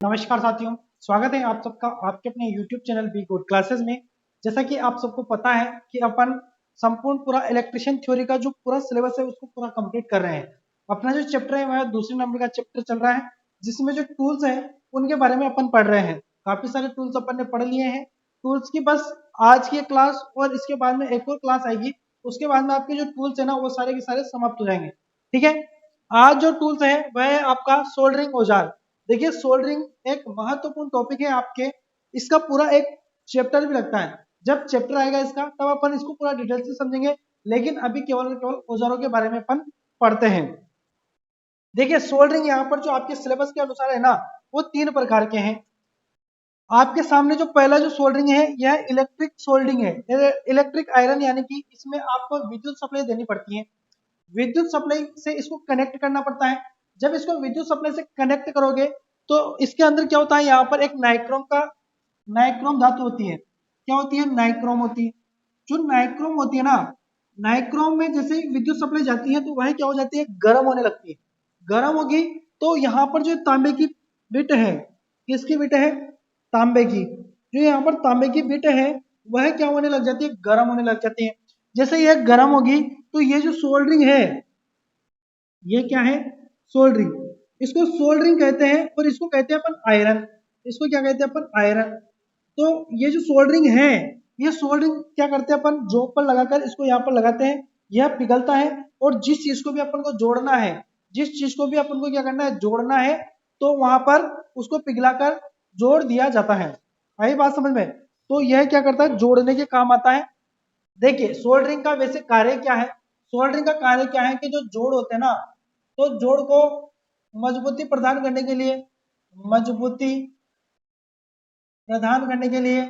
नमस्कार साथियों, स्वागत है आप सबका आपके अपने YouTube channel be good classes में। जैसा कि आप सबको पता है कि अपन संपूर्ण पूरा इलेक्ट्रिशियन थ्योरी का जो पूरा सिलेबस है उसको पूरा कंप्लीट कर रहे हैं। अपना जो चैप्टर है वह दूसरे नंबर का चैप्टर चल रहा है, जिसमें जो टूल्स है उनके बारे में अपन पढ़ रहे हैं। काफी सारे टूल्स अपन ने पढ़ लिए हैं। टूल्स की बस आज की क्लास और इसके बाद में एक और क्लास आएगी, उसके बाद में आपके जो टूल्स है ना वो सारे के सारे समाप्त हो जाएंगे। ठीक है, आज जो टूल्स है वह है आपका सोल्डरिंग औजार। देखिए, सोल्डरिंग एक महत्वपूर्ण टॉपिक है आपके, इसका पूरा एक चैप्टर भी लगता है। जब चैप्टर आएगा इसका तब अपन इसको पूरा डिटेल से समझेंगे, लेकिन अभी केवल केवल औजारों के बारे में अपन पढ़ते हैं। देखिए, सोल्डरिंग यहाँ पर जो आपके सिलेबस के अनुसार है ना वो 3 प्रकार के हैं। आपके सामने जो पहला जो सोल्डरिंग है यह इलेक्ट्रिक सोल्डरिंग है। इलेक्ट्रिक आयरन यानी कि इसमें आपको विद्युत सप्लाई देनी पड़ती है, विद्युत सप्लाई से इसको कनेक्ट करना पड़ता है। जब इसको विद्युत सप्लाई से कनेक्ट करोगे तो इसके अंदर क्या होता है, यहाँ पर एक नाइक्रोम धातु होती है। क्या होती है? नाइक्रोम होती है। जो नाइक्रोम होती है ना, नाइक्रोम में जैसे विद्युत सप्लाई जाती है तो वह क्या हो जाती है, गर्म होने लगती है। गर्म होगी तो यहाँ पर जो तांबे की बिट है, किसकी बिट है? तांबे की। जो यहाँ पर तांबे की बिट है वह क्या होने लग जाती है, गर्म होने लग जाती है। जैसे यह गर्म होगी तो ये जो सोल्डरिंग है, ये क्या है? सोल्डरिंग। इसको सोल्डरिंग कहते हैं और इसको कहते हैं अपन आयरन। इसको क्या कहते हैं अपन? आयरन। तो ये जो सोल्डरिंग है, ये सोल्डरिंग क्या करते हैं अपन, जॉब पर लगाकर इसको यहाँ पर लगाते हैं, यह पिघलता है। और जिस चीज को भी अपन को जोड़ना है, जिस चीज को भी अपन को क्या करना है, जोड़ना है, तो वहां पर उसको पिघलाकर जोड़ दिया जाता है। आई बात समझ में? तो यह क्या करता है, जोड़ने के काम आता है। देखिए, सोल्डरिंग का वैसे कार्य क्या है? सोल्डरिंग का कार्य क्या है कि जो जोड़ होते हैं ना, तो जोड़ को मजबूती प्रदान करने के लिए, मजबूती प्रदान करने के लिए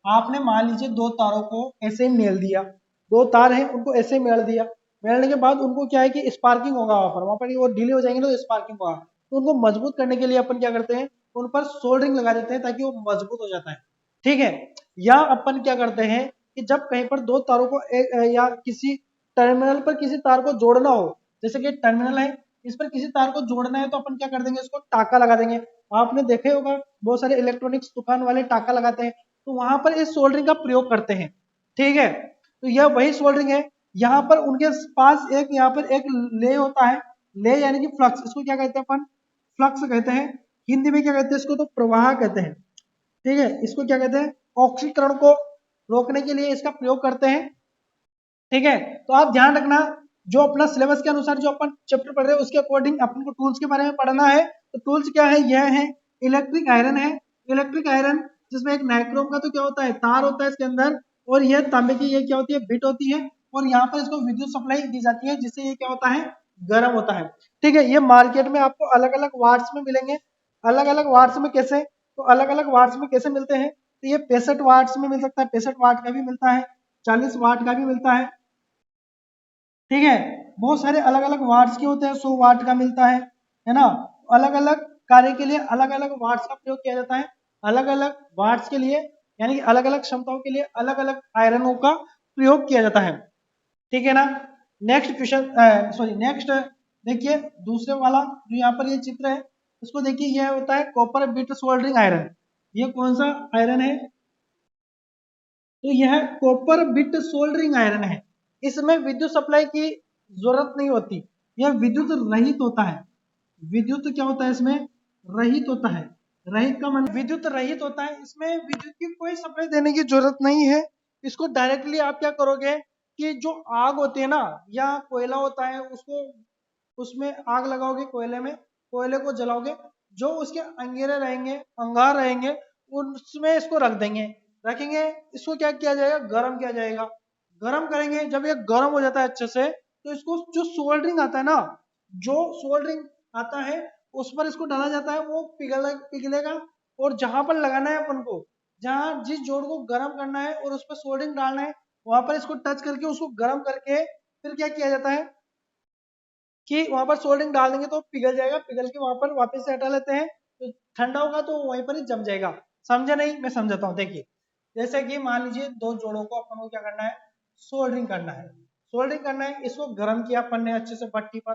आपने मान लीजिए दो तारों को ऐसे ही मेल दिया। दो तार हैं उनको ऐसे मेल दिया। मेलने के बाद उनको क्या है कि स्पार्किंग होगा, वहां पर वो ढीले हो जाएंगे तो स्पार्किंग होगा। तो उनको मजबूत करने के लिए अपन क्या करते हैं, उन पर सोल्डरिंग लगा देते हैं ताकि वो मजबूत हो जाता है। ठीक है। या अपन क्या करते हैं कि जब कहीं पर दो तारों को या किसी टर्मिनल पर किसी तार को जोड़ना हो, जैसे कि टर्मिनल है, इस पर किसी तार को जोड़ना है, तो अपन क्या कर देंगे, इसको टाका लगा देंगे। आपने देखे होगा बहुत सारे इलेक्ट्रॉनिक्स दुकान वाले टाका लगाते हैं, तो वहां पर इस सोल्डरिंग का प्रयोग करते हैं। ठीक है, तो यह वही सोल्डरिंग है। यहाँ पर उनके पास एक यहाँ पर एक ले होता है। ले यानी कि फ्लक्स, इसको क्या कहते हैं अपन? फ्लक्स कहते हैं। हिंदी में क्या कहते हैं इसको? तो प्रवाह कहते हैं। ठीक है, इसको क्या कहते हैं? ऑक्सीकरण को रोकने के लिए इसका प्रयोग करते हैं। ठीक है, तो आप ध्यान रखना, जो अपना सिलेबस के अनुसार जो अपन चैप्टर पढ़ रहे हैं उसके अकॉर्डिंग अपन को टूल्स के बारे में पढ़ना है। तो टूल्स क्या है? यह है इलेक्ट्रिक आयरन है। इलेक्ट्रिक आयरन जिसमें एक नाइक्रोम का तो क्या होता है, तार होता है इसके अंदर, और यह तांबे की ये क्या होती है, बिट होती है। और यहाँ पर इसको विद्युत सप्लाई दी जाती है जिससे ये क्या होता है, गर्म होता है। ठीक है, ये मार्केट में आपको अलग अलग वाट्स में मिलेंगे। अलग अलग वाट्स में कैसे? तो अलग अलग वाट्स में कैसे मिलते हैं, तो ये 65 वाट्स में मिल सकता है, 65 वाट का भी मिलता है, 40 वाट का भी मिलता है। ठीक है, बहुत सारे अलग अलग वाट्स के होते हैं, 100 वाट का मिलता है ना। अलग अलग कार्य के लिए अलग अलग वाट्स का प्रयोग किया जाता है। अलग अलग वाट्स के लिए यानी कि अलग अलग क्षमताओं के लिए अलग अलग आयरनों का प्रयोग किया जाता है। ठीक है ना। नेक्स्ट क्वेश्चन, सॉरी नेक्स्ट, देखिए दूसरे वाला जो यहाँ पर ये चित्र है, उसको देखिए, यह होता है कॉपर बिट सोल्डरिंग आयरन। ये कौन सा आयरन है? तो यह कॉपर बिट सोल्डरिंग आयरन है। इसमें विद्युत सप्लाई की जरूरत नहीं होती, यह विद्युत रहित होता है। विद्युत क्या होता है इसमें? रहित होता है। रहित का मतलब विद्युत रहित होता है, इसमें विद्युत की कोई सप्लाई देने की जरूरत नहीं है। इसको डायरेक्टली आप क्या करोगे कि जो आग होती है ना, या कोयला होता है, उसको उसमें आग लगाओगे, कोयले में, कोयले को जलाओगे, जो उसके अंगारे रहेंगे, अंगार रहेंगे, उसमें इसको रख देंगे, रखेंगे। इसको क्या किया जाएगा, गर्म किया जाएगा। गर्म करेंगे, जब ये गर्म हो जाता है अच्छे से, तो इसको जो सोल्डरिंग आता है ना, जो सोल्डरिंग आता है उस पर इसको डाला जाता है, वो पिघलेगा। और जहां पर लगाना है अपन को, जहां जिस जोड़ को गर्म करना है और उस पर सोल्डरिंग डालना है, वहां पर इसको टच करके उसको गर्म करके फिर क्या किया जाता है कि वहां पर सोल्डरिंग डाल देंगे तो पिघल जाएगा, पिघल के वहां पर वापस से हटा लेते हैं, तो ठंडा होगा तो वहीं पर ही जम जाएगा। समझे नहीं? मैं समझाता हूँ। देखिए, जैसे कि मान लीजिए दो जोड़ों को अपन को क्या करना है, सोल्डरिंग करना है। सोल्डरिंग करना है, इसको गर्म किया अपन ने अच्छे से भट्टी पर,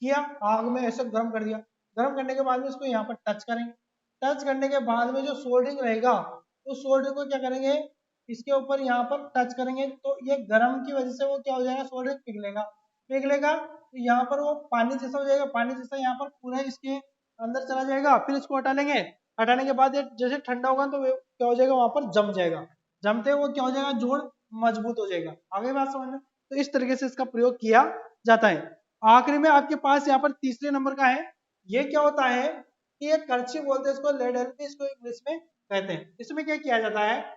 किया, आग में ऐसे गर्म कर दिया। गर्म करने के बाद में इसको यहाँ पर टच करेंगे। टच करने के बाद में जो सोल्डरिंग रहेगा, उस सोल्डरिंग को क्या करेंगे, इसके ऊपर यहाँ पर टच करेंगे, तो ये गर्म की वजह से वो क्या हो जाएगा, सोल्डरिंग पिघलेगा। पिघलेगा तो यहाँ पर वो पानी जैसा हो जाएगा, पानी जैसा यहाँ पर पूरा इसके अंदर चला जाएगा। फिर इसको हटा लेंगे। हटाने के बाद ये जैसे ठंडा होगा तो क्या हो जाएगा, वहां पर जम जाएगा। जमते वो क्या हो जाएगा, जोड़ मजबूत हो जाएगा। आगे बात समझ में। तो इस तरीके से इसका प्रयोग किया जाता है। आखिरी में आपके पास यहाँ पर तीसरे नंबर का है, ये क्या होता है कि ये करछी बोलते हैं इसको, लेड हेल्प इसको इंग्लिश में कहते हैं। इसमें क्या किया जाता है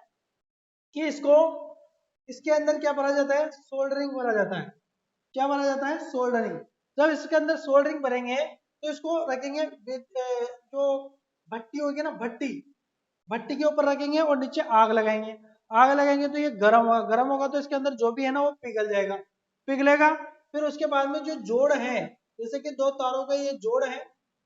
कि इसको, इसके अंदर क्या भरा जाता है, सोल्डरिंग भरा जाता है। क्या भरा जाता है, सोल्डरिंग। जब इसके अंदर सोल्डरिंग भरेंगे तो इसको रखेंगे जो भट्टी होगी ना, भट्टी, भट्टी के ऊपर रखेंगे और नीचे आग लगाएंगे। आग लगाएंगे तो ये गर्म होगा, गर्म होगा तो इसके अंदर जो भी है ना वो पिघल जाएगा, पिघलेगा। फिर उसके बाद में जो जोड़ है, जैसे कि दो तारों का ये जोड़ है,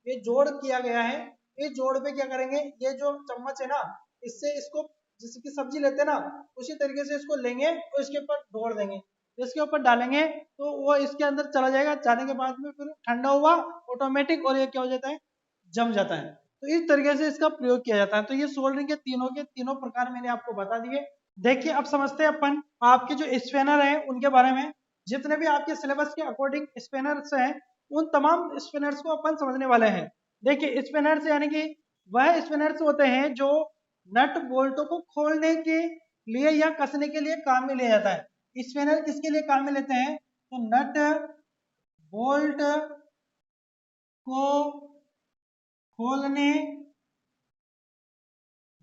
ये जोड़ किया गया है। ये जोड़ पे क्या करेंगे, ये जो चम्मच है ना, इससे इसको, जैसे कि सब्जी लेते हैं ना, उसी तरीके से इसको लेंगे और इसके ऊपर ढोड़ देंगे। इसके ऊपर डालेंगे तो वो इसके अंदर चला जाएगा। जाने के बाद में फिर ठंडा हुआ ऑटोमेटिक, और ये क्या हो जाता है, जम जाता है। तो इस तरीके से इसका प्रयोग किया जाता है। तो ये सोल्डरिंग के तीनों प्रकार मैंने आपको बता दिए। देखिए अब समझते हैं अपन आपके जो स्पेनर है उनके बारे में। जितने भी आपके सिलेबस के अकॉर्डिंग स्पेनर्स हैं, उन तमाम स्पिनर्स को अपन समझने वाले हैं। देखिए स्पिनर्स यानी कि वह स्पिनर्स होते हैं जो नट बोल्टों को खोलने के लिए या कसने के लिए काम में लिया जाता है। स्पिनर किसके लिए काम में लेते हैं, तो नट बोल्ट को खोलने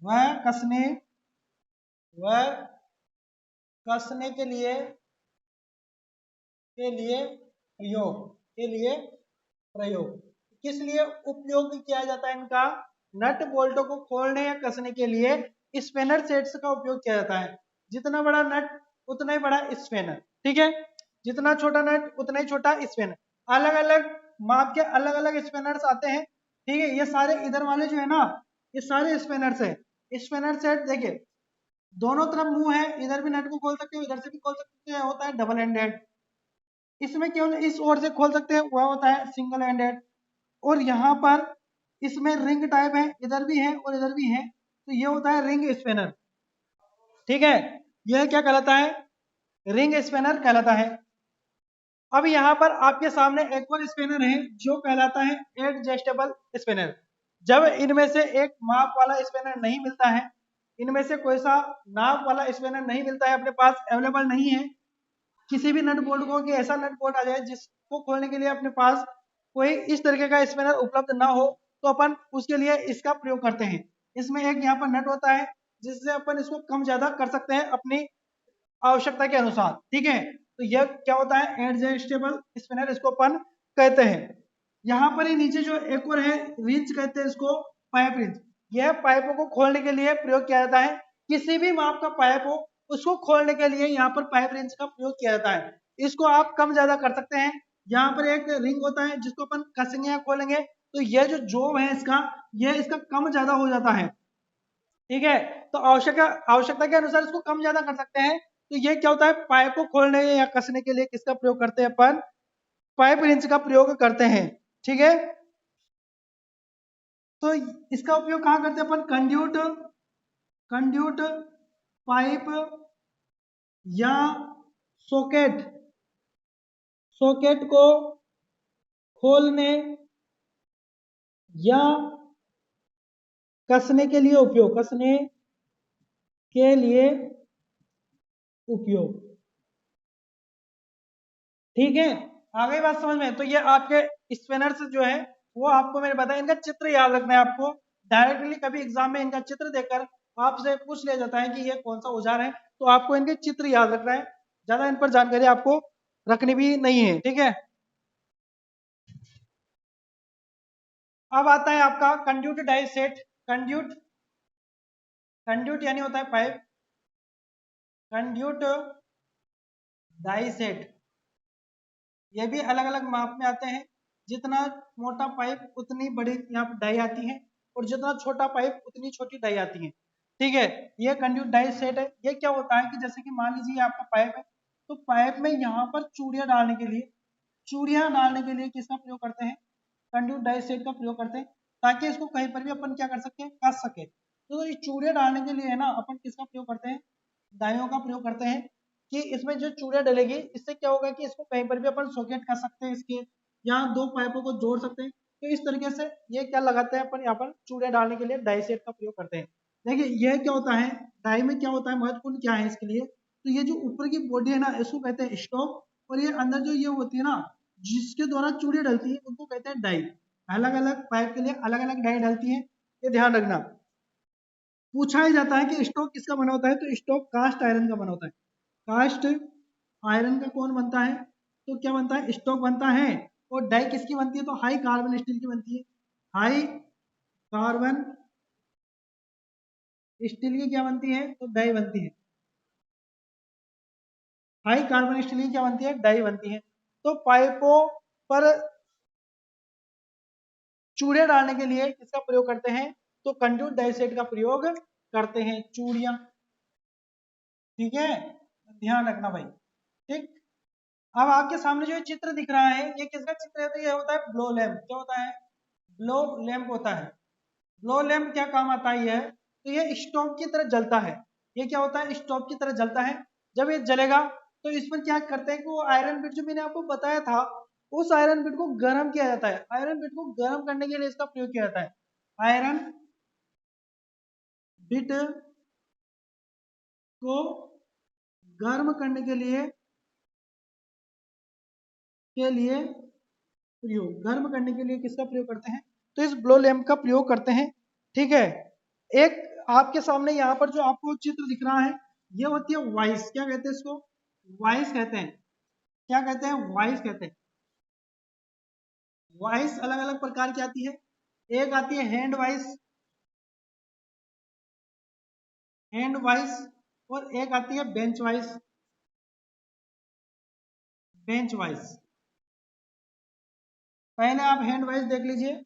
व कसने के लिए प्रयोग, किस लिए उपयोग किया जाता है इनका, नट बोल्टों को खोलने या कसने के लिए स्पेनर सेट्स का उपयोग किया जाता है। जितना बड़ा नट उतना ही बड़ा स्पेनर, ठीक है, जितना छोटा नट उतना ही छोटा स्पेनर। अलग अलग माप के अलग अलग स्पेनर्स आते हैं, ठीक है। ये सारे इधर वाले जो है ना, ये सारे स्पेनर्स है। स्पेनर सेट देखिए दोनों तरफ मुंह है, इधर भी नट को खोल सकते हो, इधर से भी खोल सकते हैं, होता है डबल एंडेड। इसमें केवल इस ओर से खोल सकते हैं, वह होता है सिंगल एंडेड। और यहाँ पर इसमें रिंग टाइप है, इधर भी है और इधर भी है, तो ये होता है रिंग स्पिनर, ठीक है। यह क्या कहलाता है, रिंग स्पिनर कहलाता है। अब यहाँ पर आपके सामने एक और स्पिनर है जो कहलाता है एडजस्टेबल स्पिनर। जब इनमें से एक माप वाला स्पिनर नहीं मिलता है, इनमें से कोई सा नाप वाला स्पिनर नहीं मिलता है, अपने पास अवेलेबल नहीं है, किसी भी नट बोल्ट को कि ऐसा नट बोल्ट आ जाए जिसको खोलने के लिए अपने पास कोई इस तरीके का स्पिनर उपलब्ध ना हो, तो अपन उसके लिए इसका प्रयोग करते हैं। इसमें एक यहाँ पर नट होता है जिससे अपन इसको कम ज्यादा कर सकते हैं अपनी आवश्यकता के अनुसार, ठीक है। तो यह क्या होता है, एडजस्टेबल स्पिनर इसको अपन कहते हैं। यहाँ पर ही नीचे जो एक और है, रिंच कहते हैं इसको, पाइप रिंच। यह पाइपों को खोलने के लिए प्रयोग किया जाता है। किसी भी माप का पाइप हो उसको खोलने के लिए यहाँ पर पाइप रिंच का प्रयोग किया जाता है। इसको आप कम ज्यादा कर सकते हैं। यहाँ पर एक रिंग होता है जिसको अपन कसेंगे या खोलेंगे, तो यह जो जोब है इसका, यह इसका कम ज्यादा हो जाता है, ठीक है। तो आवश्यकता के अनुसार इसको कम ज्यादा कर सकते हैं। तो ये क्या होता है, पाइप को खोलने या कसने के लिए किसका प्रयोग करते हैं अपन, पाइप रिंच का प्रयोग करते हैं, ठीक है। तो इसका उपयोग कहाँ करते हैं अपन, कंड्यूट कंड्यूट पाइप या सॉकेट, सॉकेट को खोलने या कसने के लिए उपयोग, कसने के लिए उपयोग, ठीक है। आ गई बात समझ में। तो ये आपके स्पिनर्स जो है वो आपको मैंने बताया, इनका चित्र याद रखना है आपको। डायरेक्टली कभी एग्जाम में इनका चित्र देखकर आपसे पूछ लिया जाता है कि ये कौन सा औजार है, तो आपको इनके चित्र याद रखना है, ज्यादा इन पर जानकारी आपको रखनी भी नहीं है, ठीक है। अब आता है आपका conduit die set. Conduit, conduit यानी होता है पाइप, कंड्यूट डाई सेट, ये भी अलग अलग माप में आते हैं। जितना मोटा पाइप उतनी बड़ी यहाँ पर डाई आती है, और जितना छोटा पाइप उतनी छोटी डाई आती है, ठीक है। ये कंड्यूट डाई सेट है। ये क्या होता है कि जैसे कि मान लीजिए आपका पाइप है, तो पाइप में यहाँ पर चूड़ियां डालने के लिए, चूड़ियां डालने के लिए किसका प्रयोग करते हैं, कंड्यूस डाई सेट का प्रयोग करते हैं, ताकि इसको कहीं पर भी अपन क्या कर सके, कस सके। तो ये चूड़ियां डालने के लिए है ना अपन किसका प्रयोग करते हैं, डाइयों का प्रयोग करते हैं, कि इसमें जो चूड़ियां डलेगी इससे क्या होगा कि इसको कहीं पर भी अपन सॉकेट कर सकते हैं, इसके यहाँ दो पाइपों को जोड़ सकते हैं। तो इस तरीके से ये क्या लगाते हैं अपन यहाँ पर चूड़ियां डालने के लिए डाई सेट का प्रयोग करते हैं। देखिए यह क्या होता है, डाई में क्या होता है, महत्वपूर्ण क्या है इसके लिए, तो ये जो ऊपर की बॉडी है ना इसको कहते हैं स्टॉक, और ये अंदर जो ये होती है ना जिसके द्वारा चूड़ियां डलती है उनको कहते हैं डाई। अलग अलग पाइप के लिए अलग अलग डाई डलती है, ये ध्यान रखना। पूछा ही जाता है कि स्टॉक किसका बना होता है, तो स्टॉक कास्ट आयरन का बना होता है। कास्ट आयरन का कौन बनता है, तो क्या बनता है, स्टॉक बनता है। और डाई किसकी बनती है, तो हाई कार्बन स्टील की बनती है। हाई कार्बन स्टील की क्या बनती है, तो डाई बनती है। हाई कार्बन स्टील की क्या बनती है, डाई बनती है। तो पाइपों पर चूड़ियां डालने के लिए किसका प्रयोग करते हैं, तो कंड्यूस डाई सेट का प्रयोग करते हैं, चूड़ियां। ठीक है, ध्यान रखना भाई। ठीक, अब आपके सामने जो चित्र दिख रहा है ये किसका चित्र है, तो ये होता है ब्लो लैंप। क्या होता है, ब्लो लैंप होता है। ब्लो लैंप क्या काम आता है, ये तो ये स्टोव की तरह जलता है। ये क्या होता है, स्टोव की तरह जलता है। जब ये जलेगा तो इसमें क्या करते हैं कि वो आयरन बिट जो मैंने आपको बताया था, उस आयरन बिट को गर्म किया जाता है। आयरन बिट को गर्म करने के लिए इसका प्रयोग किया जाता है। आयरन बिट को गर्म करने के लिए प्रयोग, गर्म करने के लिए किसका प्रयोग करते हैं, तो इस ब्लो लैंप का प्रयोग करते हैं। ठीक है, एक आपके सामने यहाँ पर जो आपको चित्र दिख रहा है ये होती है वाइस। क्या कहते हैं इसको, वाइस कहते हैं। क्या कहते हैं, वाइस कहते हैं। वाइस अलग अलग प्रकार की आती है, एक आती है हैंड वाइस, हैंड वाइस, और एक आती है बेंच वाइस, बेंच वाइस। पहले आप हैंड वाइस देख लीजिए।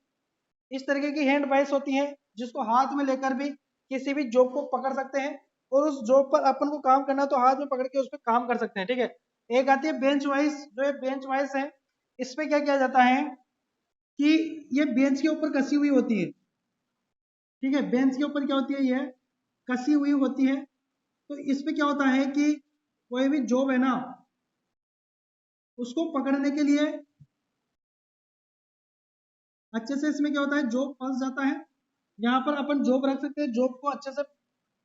इस तरीके की हैंड वाइस होती है जिसको हाथ में लेकर भी किसी भी जॉब को पकड़ सकते हैं, और उस जॉब पर अपन को काम करना तो हाथ में पकड़ के उस पर काम कर सकते हैं। ठीक है, एक आती है बेंच वाइस। जो ये बेंच वाइस है इस पे क्या किया जाता है कि ये बेंच के ऊपर कसी हुई होती है। ठीक है, बेंच के ऊपर क्या होती है, ये कसी हुई होती है। तो इस पे क्या होता है कि कोई भी जॉब है ना उसको पकड़ने के लिए अच्छे से, इसमें क्या होता है जॉब फंस जाता है। यहाँ पर अपन जॉब रख सकते हैं, जॉब को अच्छे से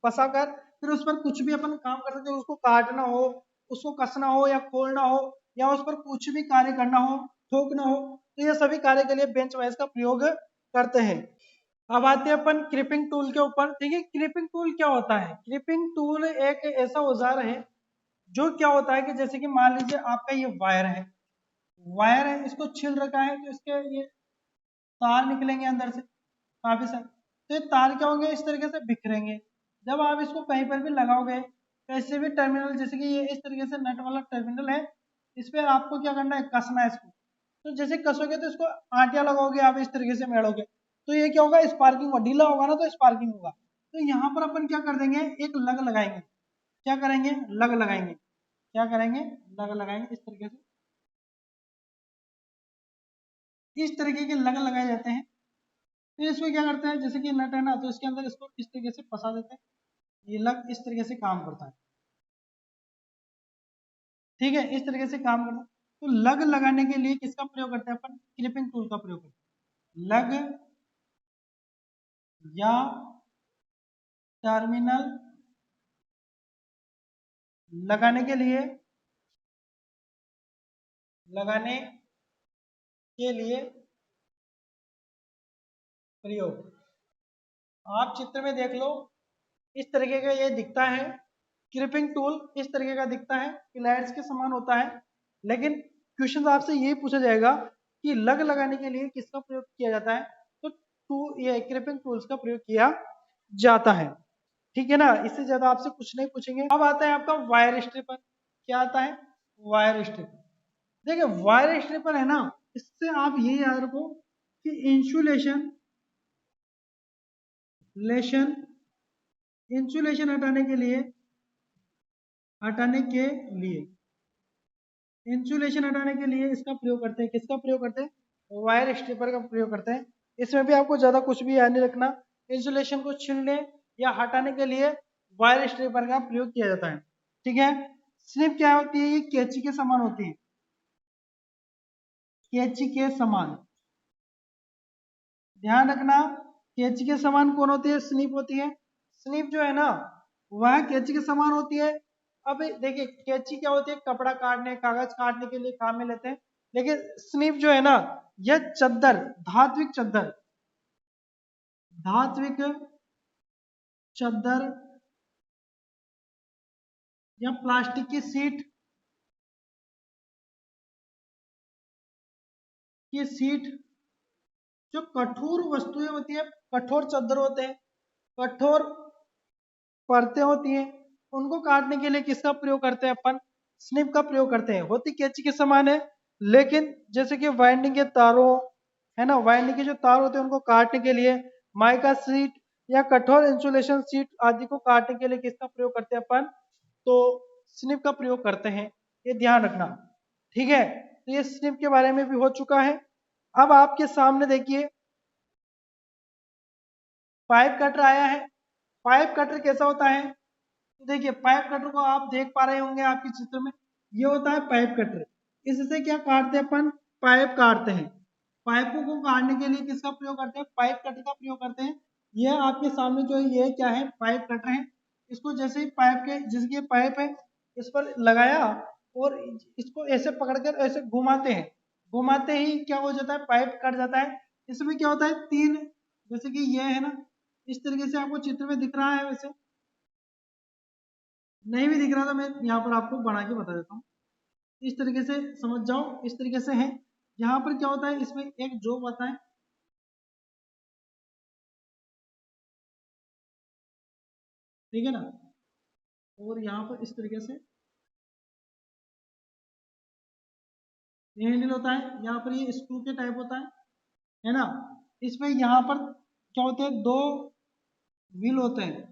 फंसा कर फिर उस पर कुछ भी अपन काम कर सकते हैं। उसको काटना हो, उसको कसना हो या खोलना हो, या उस पर कुछ भी कार्य करना हो, ठोकना हो, तो ये सभी कार्य के लिए बेंच वाइस का प्रयोग करते हैं। अब आते हैं अपन क्रिपिंग टूल के ऊपर। देखिए क्रिपिंग टूल क्या होता है, क्रिपिंग टूल एक ऐसा औजार है जो क्या होता है कि जैसे कि मान लीजिए आपका ये वायर है, वायर है इसको छिल रखा है, तो इसके ये तार निकलेंगे अंदर से काफी सारे। तो ये तार क्या होंगे, इस तरीके से बिखरेंगे। जब आप इसको कहीं पर भी लगाओगे, कैसे भी टर्मिनल, जैसे कि ये इस तरीके से नट वाला टर्मिनल है, इस पर आपको क्या करना है, कसना है इसको। तो जैसे कसोगे तो इसको आटिया लगाओगे आप, इस तरीके से मेड़ोगे, तो ये क्या होगा, स्पार्किंग होगा। ढीला होगा ना तो स्पार्किंग होगा। तो यहाँ पर अपन क्या कर देंगे, एक लग लगाएंगे। क्या करेंगे, लग लगाएंगे। क्या करेंगे, लग लगाएंगे। इस तरीके से, इस तरीके के लग लगाए जाते हैं। तो इसमें क्या करते हैं, जैसे कि नट है ना तो इसके अंदर इसको इस तरीके से फंसा देते हैं। ये लग इस तरीके से काम करता है। ठीक है, इस तरीके से काम करता है। तो लग लगाने के लिए किसका प्रयोग करते हैं अपन, क्लिपिंग टूल का प्रयोग करते हैं। लग या टर्मिनल लगाने के लिए, लगाने के लिए प्रयोग। आप चित्र में देख लो, इस तरीके का ये दिखता है। क्लिपिंग टूल इस तरीके का दिखता है, प्लायर्स के समान होता है। लेकिन क्वेश्चन आपसे यही पूछा जाएगा कि लग लगाने के लिए किसका प्रयोग किया जाता है, तो ये क्लिपिंग टूल्स का प्रयोग किया जाता है। ठीक है ना, इससे ज्यादा आपसे कुछ नहीं पूछेंगे। अब आता है आपका वायर स्ट्रिपर। क्या आता है, वायर स्ट्रिपर। देखिए वायर स्ट्रिपर है ना, इससे आप ये याद रखो कि इंसुलेशन लेशन इंसुलेशन हटाने के लिए इंसुलेशन हटाने के लिए इसका प्रयोग करते हैं, किसका प्रयोग करते हैं, वायर स्ट्रिपर का प्रयोग करते हैं। इसमें भी आपको ज्यादा कुछ भी याद नहीं रखना, इंसुलेशन को छीलने या हटाने के लिए वायर स्ट्रिपर का प्रयोग किया जाता है, ठीक है। स्निप क्या होती है, ये कैंची के समान होती है, कैंची के समान, ध्यान रखना, कैंची के समान कौन होती है, स्निप होती है। स्निप जो है ना वह कैंची के समान होती है। अब देखिए कैंची क्या होती है, कपड़ा काटने, कागज काटने के लिए काम में लेते हैं, लेकिन स्निप जो है ना यह चद्दर, धात्विक चद्दर, धात्विक चद्दर या प्लास्टिक की सीट, की सीट, जो कठोर वस्तुएं होती है, कठोर चद्दर होते हैं, कठोर परतें होती हैं, उनको काटने के लिए किसका प्रयोग करते हैं अपन, स्निप का प्रयोग करते हैं। होती कैंची के समान है, लेकिन जैसे कि वाइंडिंग के तारों, है ना, वाइंडिंग के जो तार होते हैं उनको काटने के लिए, माइका सीट या कठोर इंसुलेशन सीट आदि को काटने के लिए किसका प्रयोग करते हैं अपन, तो स्निप का प्रयोग करते हैं, ये ध्यान रखना, ठीक है। तो ये स्निप के बारे में भी हो चुका है। अब आपके सामने देखिए पाइप कटर आया है। पाइप कटर कैसा होता है, तो देखिए पाइप कटर को आप देख पा रहे होंगे आपके चित्र में, ये होता है पाइप कटर। इससे क्या काटते हैं अपन, पाइप काटते हैं। पाइपों को काटने के लिए किसका प्रयोग करते हैं, पाइप कटर का प्रयोग करते हैं। यह आपके सामने जो है ये क्या है, पाइप कटर है। इसको जैसे ही पाइप के, जिसकी पाइप है इस पर लगाया और इसको ऐसे पकड़कर ऐसे घुमाते हैं, घुमाते ही क्या हो जाता है, पाइप कट जाता है। इसमें क्या होता है, तीन, जैसे कि ये है ना, इस तरीके से आपको चित्र में दिख रहा है, वैसे नहीं भी दिख रहा था, मैं यहाँ पर आपको बना के बता देता हूँ, इस तरीके से समझ जाओ, इस तरीके से है। यहाँ पर क्या होता है, इसमें एक जॉब आता है, ठीक है ना, और यहाँ पर इस तरीके से ये हैंडल होता है, यहाँ पर ये स्क्रू के टाइप होता है ना। इसमें यहाँ पर क्या होते हैं, दो व्हील होते हैं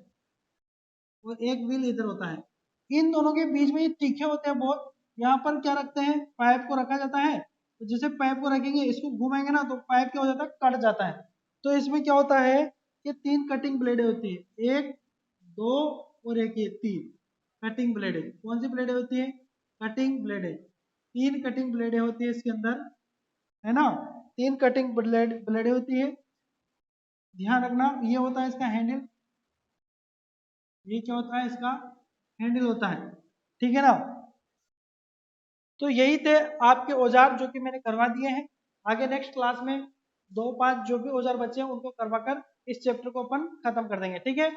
और एक व्हील इधर होता है। इन दोनों के बीच में ये तीखे होते हैं बहुत। यहाँ पर क्या रखते हैं, पाइप को रखा जाता है, तो जैसे पाइप को रखेंगे, इसको घुमाएंगे ना, तो पाइप क्या हो जाता है, कट जाता है। तो इसमें क्या होता है कि तीन कटिंग ब्लेड होती है, एक, दो और एक, ये तीन कटिंग ब्लेड। कौन सी ब्लेड होती है, कटिंग ब्लेड, तीन कटिंग ब्लेड होती है इसके अंदर, है ना, तीन कटिंग ब्लेड होती है। ध्यान रखना, ये होता है इसका हैंडल, ये क्या होता है, इसका हैंडल होता है, ठीक है ना। तो यही थे आपके औजार जो कि मैंने करवा दिए हैं। आगे नेक्स्ट क्लास में दो पांच जो भी औजार बचे हैं उनको करवा कर इस चैप्टर को अपन खत्म कर देंगे, ठीक है।